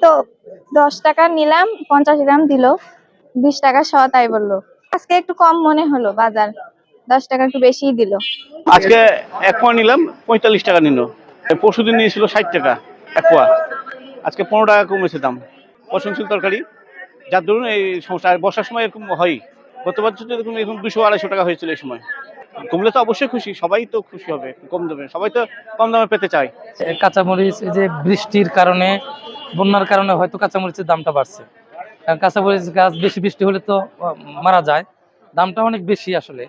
তো 10 টাকা নিলাম, 50 গ্রাম দিল, 20 টাকা সহ তাই বললো। আজকে একটু কম মনে হলো বাজার, 10 টাকা একটু বেশিই দিল। আজকে এক পোয়া নিলাম 45 টাকা নিল। পরশুদিন নিয়েছিল 60 টাকা এক পোয়া, আজকে 15 টাকা কমেছে দাম। পচনশীল তরকারি, যার ধরুন এই সমস্যা। বর্ষার সময় এরকম হয়, গত বছর তো এরকম 200-250 টাকা হয়েছিল এই সময়। কমলে তো অবশ্যই খুশি, সবাই তো খুশি হবে, কম দামে সবাই তো কম দামে পেতে চায়। কাঁচামরিচ এই যে বৃষ্টির কারণে, বন্যার কারণে হয়তো কাঁচামরিচের দামটা বাড়ছে। কারণ কাঁচামরিচ গাছ বেশি বৃষ্টি হলে তো মারা যায়, দামটা অনেক বেশি আসলে,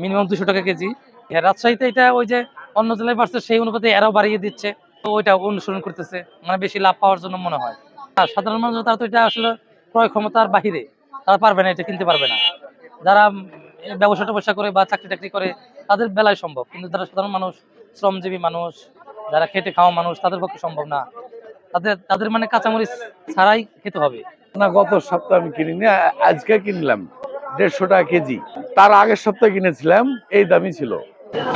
মিনিমাম 200 টাকা কেজি। রাজশাহীতে এটা ওই যে অন্য জেলায় বাড়ছে সেই অনুপাতে এরাও বাড়িয়ে দিচ্ছে, তো ওইটা অনুসরণ করতেছে, মানে বেশি লাভ পাওয়ার জন্য মনে হয়। আর সাধারণ মানুষ তারা তো এটা আসলে ক্রয় ক্ষমতার বাহিরে, তারা পারবে না, এটা কিনতে পারবে না। যারা ব্যবসা টবসা করে বা চাকরি টাকরি করে তাদের বেলায় সম্ভব, কিন্তু যারা সাধারণ মানুষ, শ্রমজীবী মানুষ, যারা খেটে খাওয়া মানুষ, তাদের পক্ষে সম্ভব না। তাদের মানে কাঁচামরিচ ছাড়াই খেতে হবে। না, গত সপ্তাহে আমি কিনিনি, আজকে কিনলাম 150 টাকা কেজি। তার আগের সপ্তাহে কিনেছিলাম এই দামই ছিল।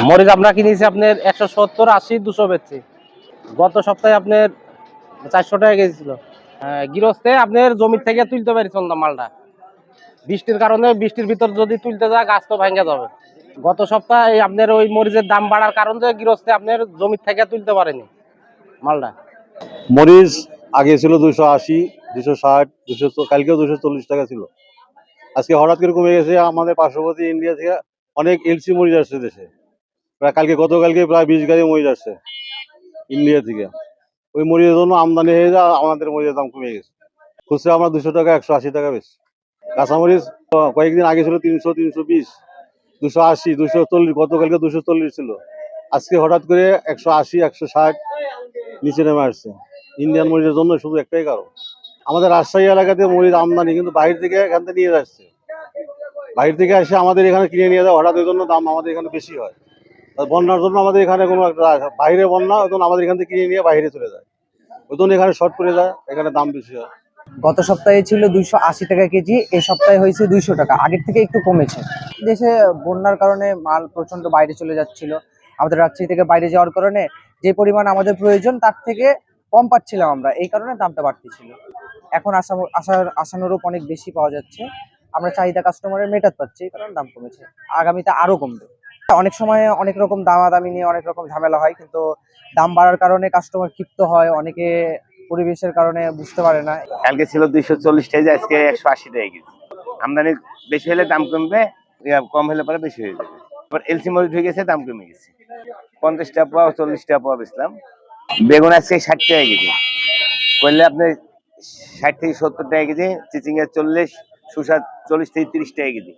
মরিচ আমরা কিনেছি আপনার 170, 80, 200 বেচছি। গত সপ্তাহে আপনার 400 টাকা কেজি ছিল। গৃহস্থে আপনার জমি থেকে তুলতে পারছেন না মালটা, বৃষ্টির কারণে। বৃষ্টির ভিতর যদি তুলতে যায় গাছ তো ভেঙে যাবে। গত সপ্তাহে আপনার ওই মরিচের দাম বাড়ার কারণে গৃহস্থে আপনার জমি থেকে তুলতে পারেনি মালটা। মরিচ আগে ছিল 280, 260, 200, কালকেও 240 টাকা ছিল। আজকে হঠাৎ করে কমে গেছে। আমাদের পার্শ্ববর্তী ইন্ডিয়া থেকে অনেক এলসি মরিচ আসছে দেশে, প্রায় গতকালকে প্রায় 20 গাড়ি মরিচ আসছে ইন্ডিয়া থেকে। ওই মরিচের জন্য আমদানি হয়ে যায়, আমাদের মরিচের দাম কমে গেছে। খুচরা আমরা 200 টাকা, 180 টাকা বেশি। কাঁচামরিচ কয়েকদিন আগে ছিল 300, 320, 280, 240, গতকালকে 240 ছিল। আজকে হঠাৎ করে 180, 160 নিচে নেমে আসছে। ইন্ডিয়ান মরিচের জন্য শুধু একটাই কারণ, আমাদের রাজশাহী এলাকাতে মরিচ আমদানি, কিন্তু বাইরে থেকে এখান থেকে নিয়ে যাচ্ছে। বাইরে থেকে এসে আমাদের এখানে কিনে নিয়ে যায়, হঠাৎ ওই জন্য দাম আমাদের এখানে বেশি হয়। বন্যার জন্য আমাদের এখানে কোনো একটা বাইরে বন্যা, ওই জন্য আমাদের এখান থেকে কিনে নিয়ে বাইরে চলে যায়, ওই জন্য এখানে শর্ট পড়ে যায়, এখানে দাম বেশি হয়। গত সপ্তাহে ছিল 280 টাকা কেজি, এই সপ্তাহে হয়েছে 200 টাকা, আগের থেকে একটু কমেছে। দেশে বন্যার কারণে মাল প্রচন্ড বাইরে চলে যাচ্ছিল, আমাদের রাজশাহী থেকে বাইরে যাওয়ার কারণে যে পরিমাণ আমাদের প্রয়োজন তার থেকে কম পাচ্ছিলাম আমরা, এই কারণে দামটা বাড়তেছিল। এখন আশানুরূপ অনেক বেশি পাওয়া যাচ্ছে, আমরা চাহিদা কাস্টমারের মেটাতে পারছি, এই কারণে দাম কমেছে। আগামীতে আরো কমবে। অনেক সময় অনেক রকম দামাদামি নিয়ে অনেক রকম ঝামেলা হয়, কিন্তু দাম বাড়ার কারণে কাস্টমার ক্ষিপ্ত হয়, অনেকে পরিবেশের কারণে বুঝতে পারে না। কালকে ছিল 240 টাকা, আজকে 180 টাকা কেজি। আমদানি বেশি হলে দাম কমবে, কম হলে পরে বেশি হয়ে যাবে। এবার এলসি মরিচ হয়ে গেছে, দাম কমে গেছে। 50 টাকা পোয়া, 40 টাকা পোয়া বেচলাম। বেগুন আজকে 60 টাকা কেজি, করলে আপনি 60 থেকে 70 টাকা কেজি। চিচিঙ্গা 40, শসা 40 থেকে 30 টাকা কেজি,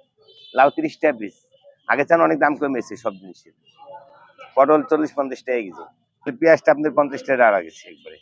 লাউ 30 টাকা পিস। আগে চান অনেক দাম কমেছে সব জিনিসের। পটল 40-50 টাকা কেজি। পেঁয়াজটা আপনার 50 টাকা আর গেছে একবারে।